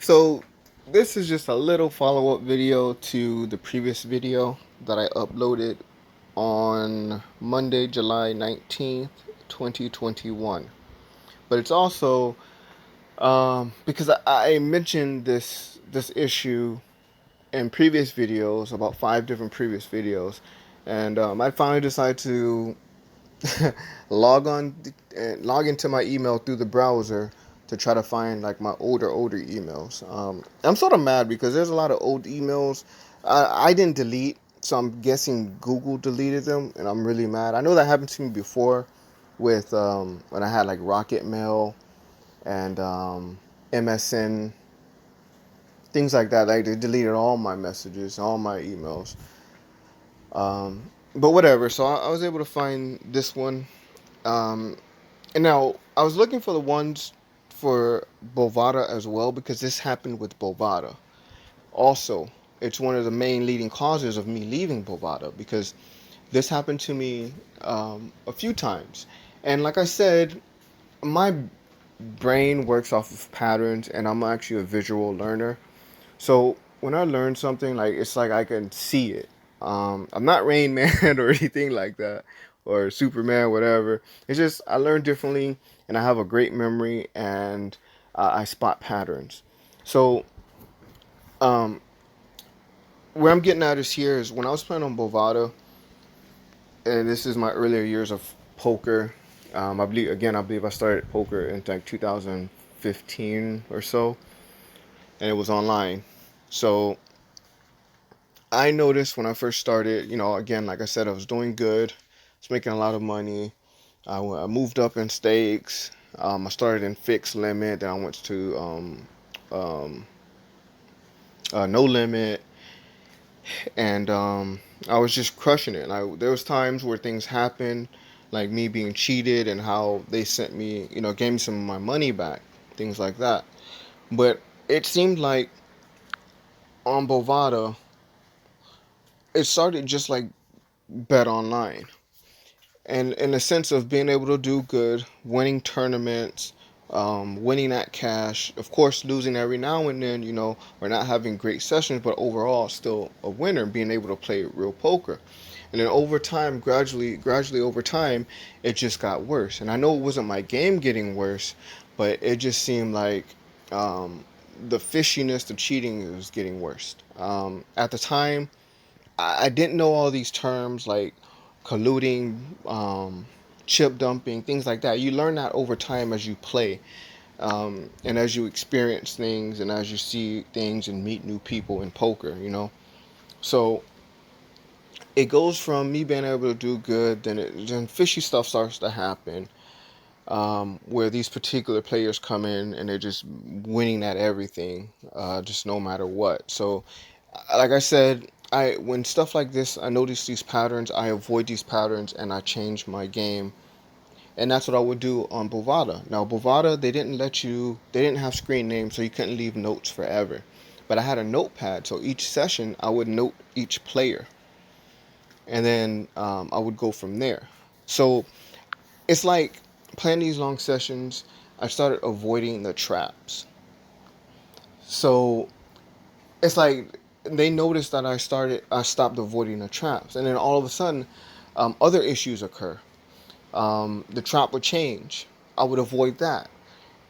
So this is just a little follow-up video to the previous video that I uploaded on Monday, July 19th, 2021. But it's also because I mentioned this issue in previous videos, about 5 different previous videos, and I finally decided to log on log into my email through the browser to try to find like my older emails. I'm sort of mad because there's a lot of old emails I didn't delete, so I'm guessing Google deleted them, and I'm really mad. I know that happened to me before with when I had like Rocket Mail and MSN, things like that. Like they deleted all my messages, all my emails. But whatever. So I was able to find this one. Um, And now I was looking for the ones for Bovada as well because this happened with Bovada. Also, it's one of the main leading causes of me leaving Bovada because this happened to me a few times. And like I said, my brain works off of patterns, and I'm actually a visual learner. So when I learn something, like it's like I can see it. I'm not Rain Man or anything like that, or Superman, whatever. It's just I learn differently, and I have a great memory, and I spot patterns. So um, where I'm getting at is here is when I was playing on Bovada, and this is my earlier years of poker. I believe I started poker in like 2015 or so, and it was online. So I noticed when I first started, again, like I said, I was doing good. I was making a lot of money. I moved up in stakes. I started in fixed limit. Then I went to um, no limit, and I was just crushing it. There was times where things happened, like me being cheated, and how they sent me, gave me some of my money back, things like that. But it seemed like on Bovada, it started just like Bet Online. And in the sense of being able to do good, winning tournaments, winning that cash, of course, losing every now and then, or not having great sessions, but overall still a winner, being able to play real poker. And then over time, gradually over time, it just got worse. And I know it wasn't my game getting worse, but it just seemed like um, the fishiness, the cheating was getting worse. At the time, I didn't know all these terms like colluding, chip dumping, things like that. You learn that over time as you play, and as you experience things, and as you see things and meet new people in poker. So it goes from me being able to do good, then fishy stuff starts to happen, where these particular players come in and they're just winning at everything, just no matter what. So, like I said, when stuff like this, I notice these patterns, I avoid these patterns, and I change my game. And that's what I would do on Bovada. Now, Bovada, they didn't have screen names, so you couldn't leave notes forever. But I had a notepad, so each session I would note each player, and then I would go from there. So it's like playing these long sessions, I started avoiding the traps. So it's like they noticed that I stopped avoiding the traps, and then all of a sudden, other issues occur. The trap would change. I would avoid that,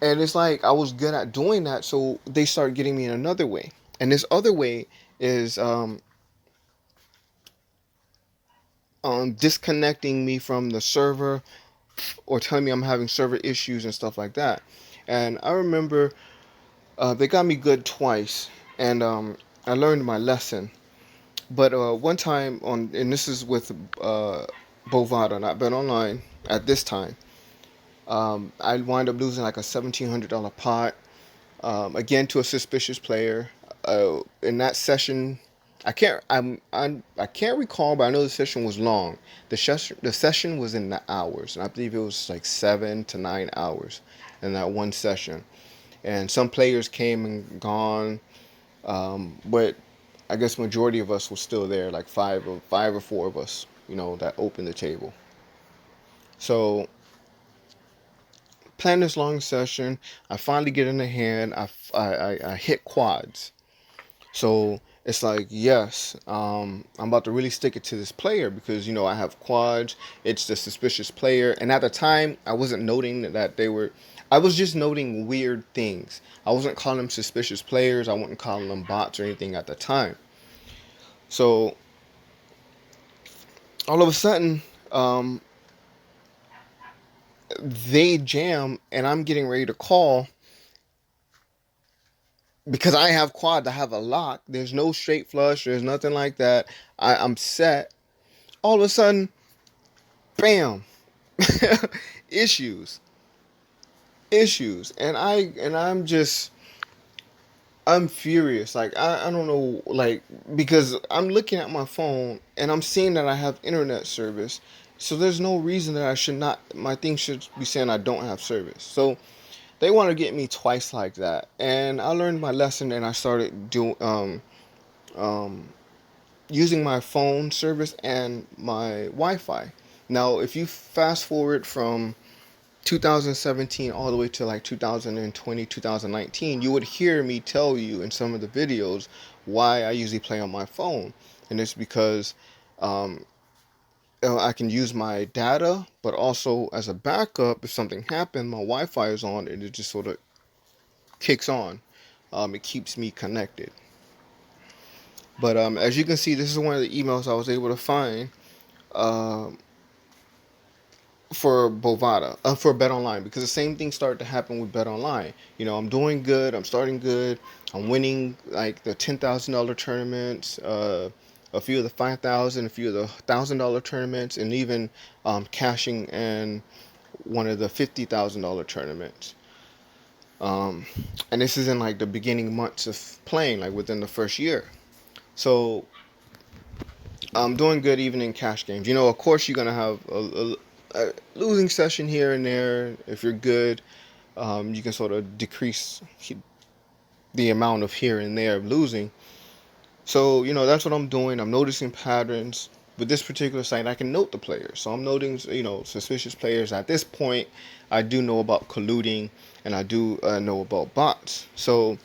and it's like I was good at doing that, so they started getting me in another way, and this other way is disconnecting me from the server or telling me I'm having server issues and stuff like that. And I remember they got me good twice, and I learned my lesson. But one time and this is with Bovada, not Bet Online at this time. I wind up losing like a $1,700 pot, again to a suspicious player. In that session, I can't recall, but I know the session was long. The session was in the hours, and I believe it was like 7 to 9 hours in that one session. And some players came and gone, but I guess majority of us were still there, like five or four of us, that opened the table. So plan this long session. I finally get in the hand. I hit quads. So it's like, yes, I'm about to really stick it to this player because, I have quads. It's the suspicious player. And at the time, I wasn't noting that they were, I was just noting weird things. I wasn't calling them suspicious players. I wasn't calling them bots or anything at the time. So all of a sudden, they jam and I'm getting ready to call because I have quads. I have a lock. There's no straight flush. There's nothing like that. I'm set. All of a sudden, bam, issues, issues, I'm furious. Like I don't know, like because I'm looking at my phone and I'm seeing that I have internet service, so there's no reason that I should not. My thing should be saying I don't have service. So they want to get me twice like that, and I learned my lesson and I started doing um using my phone service and my Wi-Fi. Now, if you fast forward from 2017 all the way to like 2020, 2019, you would hear me tell you in some of the videos why I usually play on my phone. And it's because um, I can use my data, but also as a backup, if something happened, my Wi-Fi is on and it just sort of kicks on. It keeps me connected. But as you can see, this is one of the emails I was able to find. Um, for Bovada, for Betonline, because the same thing started to happen with Betonline. I'm doing good. I'm starting good. I'm winning like the $10,000 tournaments, a few of the 5,000, a few of the $1,000 tournaments, and even cashing in one of the $50,000 tournaments. Um, and this is in like the beginning months of playing, like within the first year. So I'm doing good even in cash games. Of course, you're gonna have a losing session here and there. If you're good, you can sort of decrease the amount of here and there of losing. So that's what I'm doing. I'm noticing patterns. With this particular site, I can note the players. So I'm noting, suspicious players. At this point, I do know about colluding, and I do know about bots. So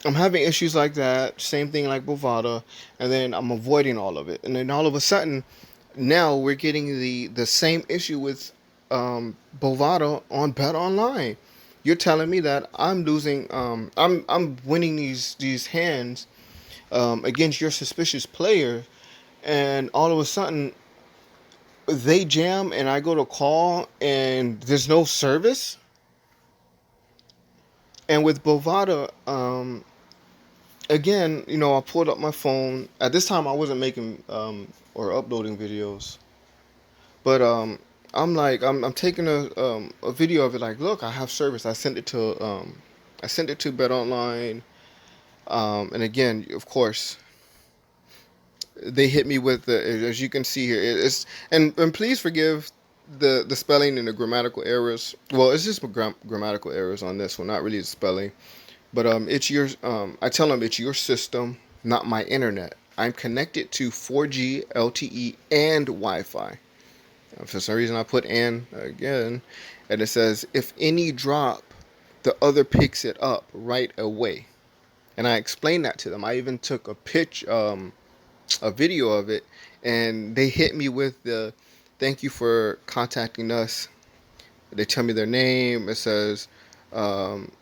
I'm having issues like that. Same thing like Bovada, and then I'm avoiding all of it. And then all of a sudden, now we're getting the same issue with Bovada on BetOnline. You're telling me that I'm losing, I'm winning these hands against your suspicious player, and all of a sudden they jam, and I go to call, and there's no service. And with Bovada, again, I pulled up my phone. At this time, I wasn't making or uploading videos, but I'm taking a video of it. Like, look, I have service. I sent it to BetOnline, and again, of course, they hit me with as you can see here. It's and please forgive the spelling and the grammatical errors. Well, it's just grammatical errors on this one, not really the spelling. But it's your I tell them it's your system, not my internet. I'm connected to 4G, LTE, and Wi-Fi. For some reason, I put "and" again, and it says if any drop, the other picks it up right away. And I explained that to them. I even took a video of it, and they hit me with the "Thank you for contacting us." They tell me their name. It says, um,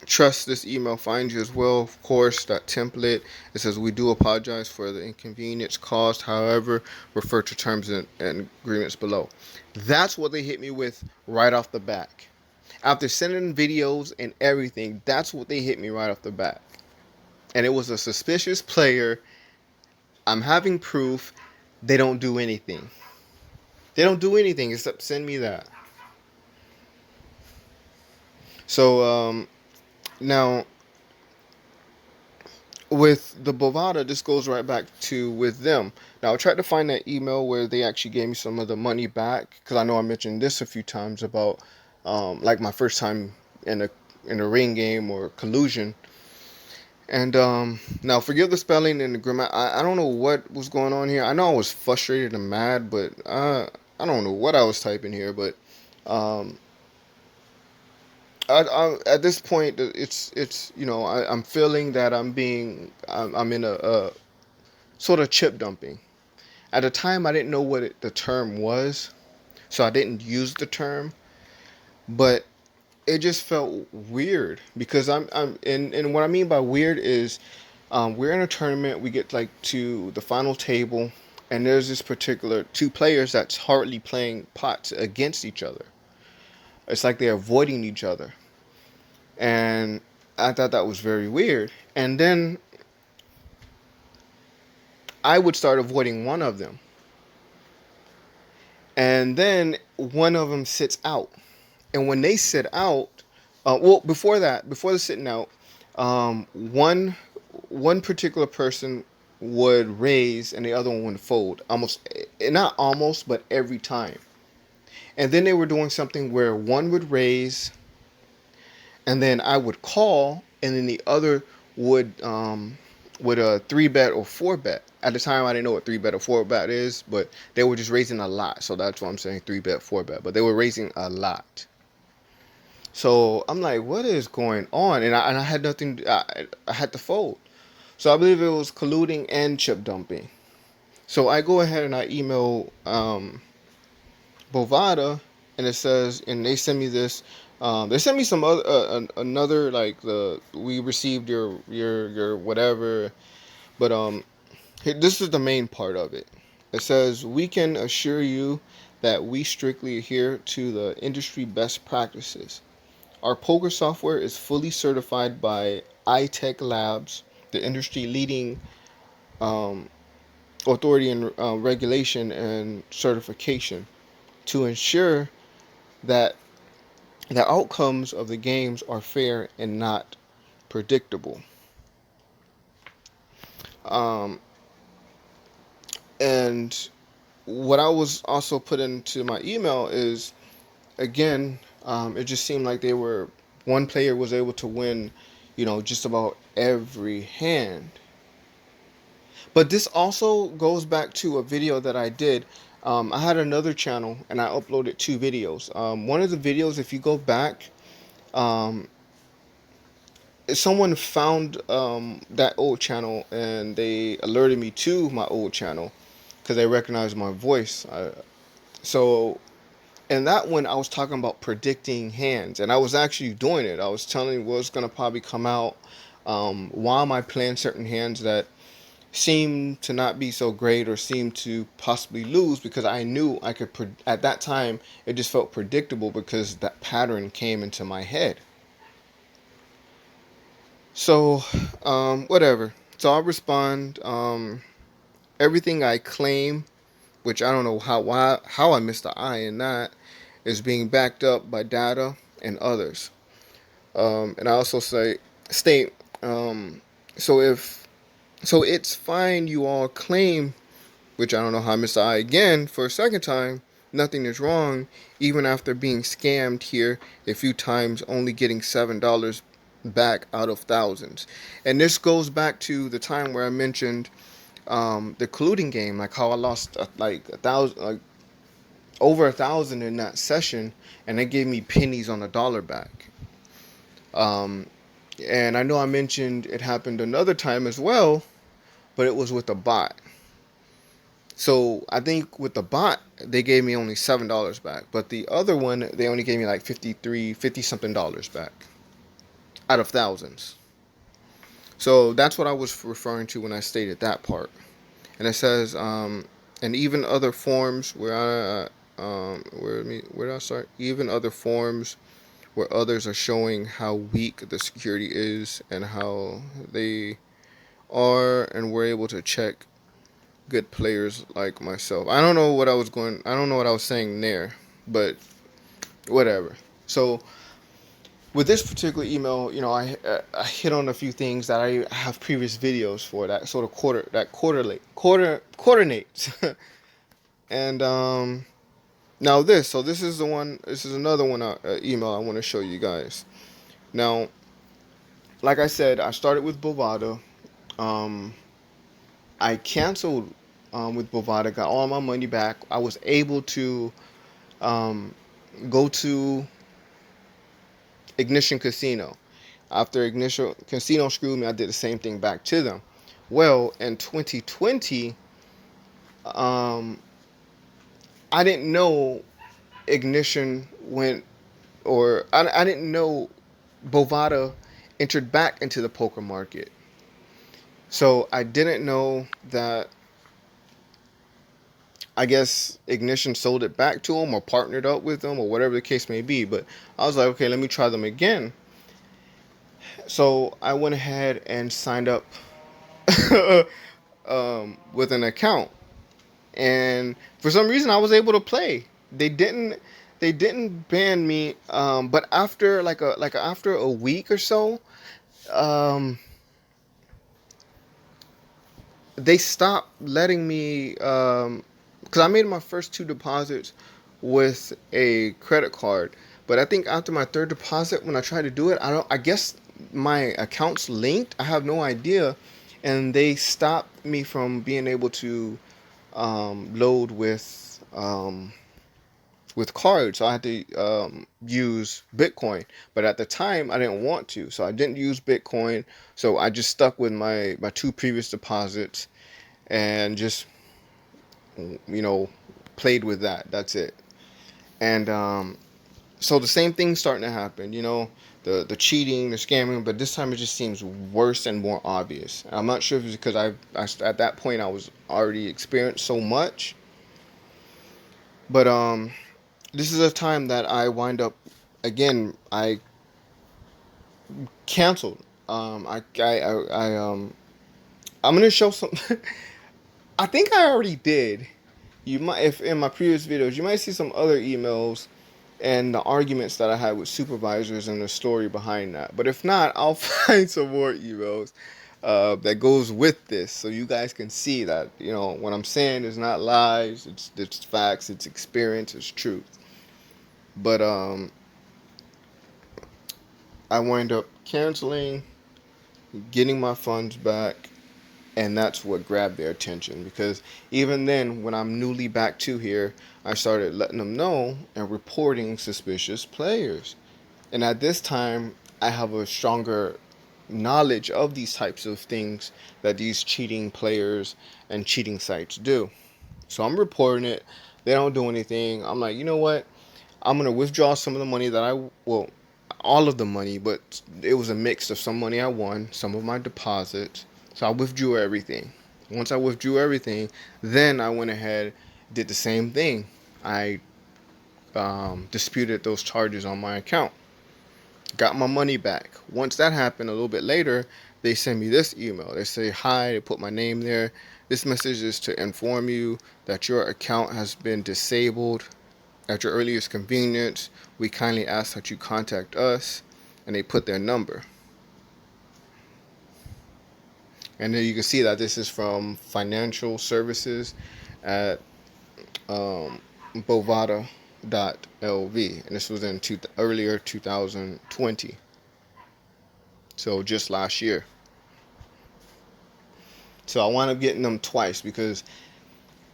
"Trust this email finds you as well." Of course, that template. It says, "We do apologize for the inconvenience caused. However, refer to terms and agreements below." That's what they hit me with right off the back. After sending videos and everything, that's what they hit me right off the bat. And it was a suspicious player. I'm having proof. They don't do anything. They don't do anything except send me that. So now with the Bovada, this goes right back to with them. Now I tried to find that email where they actually gave me some of the money back, because I know I mentioned this a few times about like my first time in a ring game or collusion. And now forgive the spelling and the grammar. I don't know what was going on here. I know I was frustrated and mad, but I don't know what I was typing here, but um, at this point, it's I'm feeling that I'm in a sort of chip dumping. At the time, I didn't know what the term was, so I didn't use the term, but it just felt weird because and what I mean by weird is we're in a tournament, we get like to the final table, and there's this particular two players that's hardly playing pots against each other. It's like they're avoiding each other, and I thought that was very weird. And then I would start avoiding one of them, and then one of them sits out. And when they sit out, well, before that, before the sitting out, one particular person would raise and the other one would fold. Almost, not almost, but every time. And then they were doing something where one would raise, and then I would call, and then the other would a three bet or four bet. At the time, I didn't know what three bet or four bet is, but they were just raising a lot. So that's why I'm saying three bet, four bet. But they were raising a lot. So I'm like, what is going on? And I had nothing. I had to fold. So I believe it was colluding and chip dumping. So I go ahead and I email Bovada, and it says, and they send me this. They sent me some other another like the we received your whatever, but this is the main part of it. It says we can assure you that we strictly adhere to the industry best practices. Our poker software is fully certified by iTech Labs, the industry leading um, authority in regulation and certification, to ensure that the outcomes of the games are fair and not predictable. Um, and what I was also put into my email is, again, it just seemed like they were one player was able to win, just about every hand. But this also goes back to a video that I did. I had another channel and I uploaded two videos. One of the videos, if you go back, um, someone found that old channel and they alerted me to my old channel because they recognized my voice. So in that one, I was talking about predicting hands, and I was actually doing it. I was telling what's gonna probably come out. Why am I playing certain hands that seem to not be so great or seem to possibly lose? Because I knew I could. At that time, it just felt predictable because that pattern came into my head. So, whatever. So I'll respond. Everything I claim, which I don't know how I missed the I in that, is being backed up by data and others. And I also state. So if so, it's fine. You all claim, which I don't know how I missed the I again for a second time. Nothing is wrong, even after being scammed here a few times, only getting $7 back out of thousands. And this goes back to the time where I mentioned the colluding game, like how I lost like a thousand, like over 1,000 in that session, and they gave me pennies on the dollar back. Um, and I know I mentioned it happened another time as well, but it was with a bot. So I think with the bot, they gave me only $7 back, but the other one, they only gave me like 50 something dollars back out of thousands. So that's what I was referring to when I stated that part. And it says, and even other forms where did I start? Even other forms where others are showing how weak the security is and how they are, and we're able to check good players like myself. I don't know what I was going. I don't know what I was saying there, but whatever. So with this particular email, I hit on a few things that I have previous videos for that sort of coordinates. And now this is the one. This is another one email I want to show you guys. Now, like I said, I started with Bovada. Um, I canceled with Bovada, got all my money back. I was able to um, go to Ignition Casino. After Ignition Casino screwed me, I did the same thing back to them. Well, in 2020, um, I didn't know Ignition went, or I didn't know Bovada entered back into the poker market. So I didn't know that, I guess Ignition sold it back to them or partnered up with them or whatever the case may be. But I was like, okay, let me try them again. So I went ahead and signed up with an account, and for some reason I was able to play. They didn't ban me, but after after a week or so, um, they stopped letting me, because I made my first two deposits with a credit card, but I think after my third deposit, when I tried to do it, I guess my account's linked. I have no idea, and they stopped me from being able to load with cards. So I had to use Bitcoin, but at the time I didn't want to, so I didn't use Bitcoin. So I just stuck with my two previous deposits and just, you know, played with that. That's it. And so the same thing's starting to happen. The cheating, the scamming, but this time it just seems worse and more obvious. I'm not sure if it's because at that point I was already experienced so much, but this is a time that I wind up again. I canceled. I'm gonna show some. I think I already did. You might, if in my previous videos, you might see some other emails and the arguments that I had with supervisors and the story behind that. But if not, I'll find some more emails that goes with this, so you guys can see that what I'm saying is not lies. It's facts. It's experience. It's truth. But I wind up canceling, getting my funds back, and that's what grabbed their attention, because even then, when I'm newly back to here, I started letting them know and reporting suspicious players. And at this time, I have a stronger knowledge of these types of things that these cheating players and cheating sites do. So I'm reporting it. They don't do anything. I'm like, you know what? I'm going to withdraw some of the money that well, all of the money, but it was a mix of some money I won, some of my deposits. So I withdrew everything. Once I withdrew everything, then I went ahead, did the same thing. I disputed those charges on my account. Got my money back. Once that happened, a little bit later, they send me this email. They say, hi, they put my name there. This message is to inform you that your account has been disabled. At your earliest convenience, we kindly ask that you contact us. And they put their number. And then you can see that this is from financial services at Bovada.lv. And this was in earlier 2020. So just last year. So I wound up getting them twice because,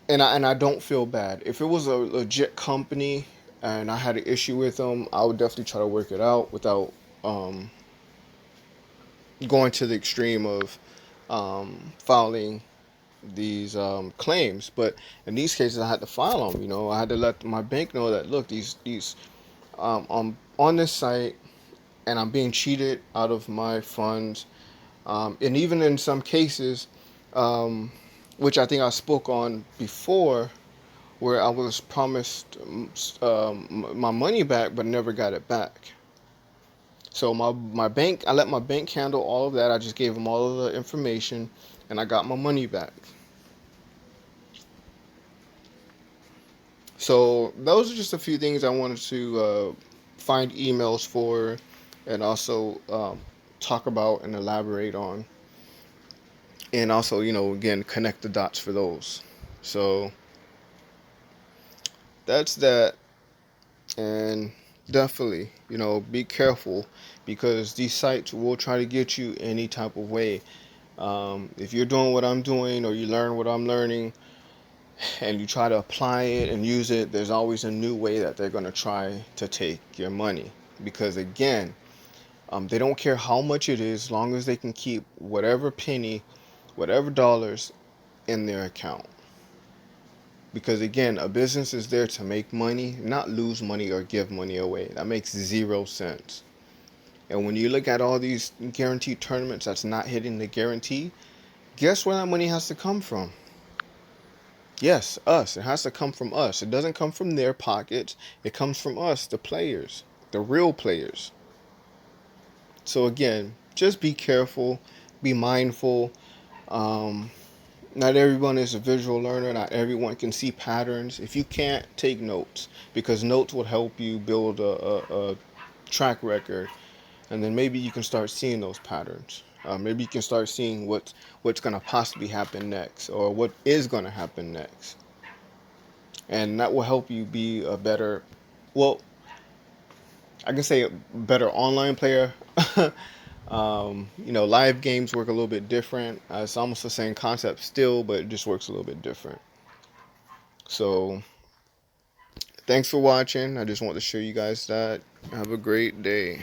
and I don't feel bad. If it was a legit company and I had an issue with them, I would definitely try to work it out without going to the extreme of filing these claims. But in these cases, I had to file them. I had to let my bank know that, look, these on this site, and I'm being cheated out of my funds. And even in some cases, which I think I spoke on before, where I was promised my money back, but never got it back. So my bank, I let my bank handle all of that. I just gave them all of the information, and I got my money back. So those are just a few things I wanted to find emails for, and also talk about and elaborate on, and also again connect the dots for those. So that's that. And definitely be careful, because these sites will try to get you any type of way. If you're doing what I'm doing, or you learn what I'm learning, and you try to apply it and use it, there's always a new way that they're going to try to take your money. Because again, they don't care how much it is, as long as they can keep whatever penny, whatever dollars in their account. Because again, a business is there to make money, not lose money or give money away. That makes 0 sense. And when you look at all these guaranteed tournaments that's not hitting the guarantee, guess where that money has to come from? Yes, us. It has to come from us. It doesn't come from their pockets. It comes from us, the players, the real players. So again, just be careful, be mindful. Um, Not everyone is a visual learner. Not everyone can see patterns. If you can't, take notes, because notes will help you build a track record, and then maybe you can start seeing those patterns. Maybe you can start seeing what's going to possibly happen next, or what is going to happen next, and that will help you be a better, well, I can say a better online player. Live games work a little bit different. It's almost the same concept still, but it just works a little bit different. So, thanks for watching. I just want to show you guys that. Have a great day.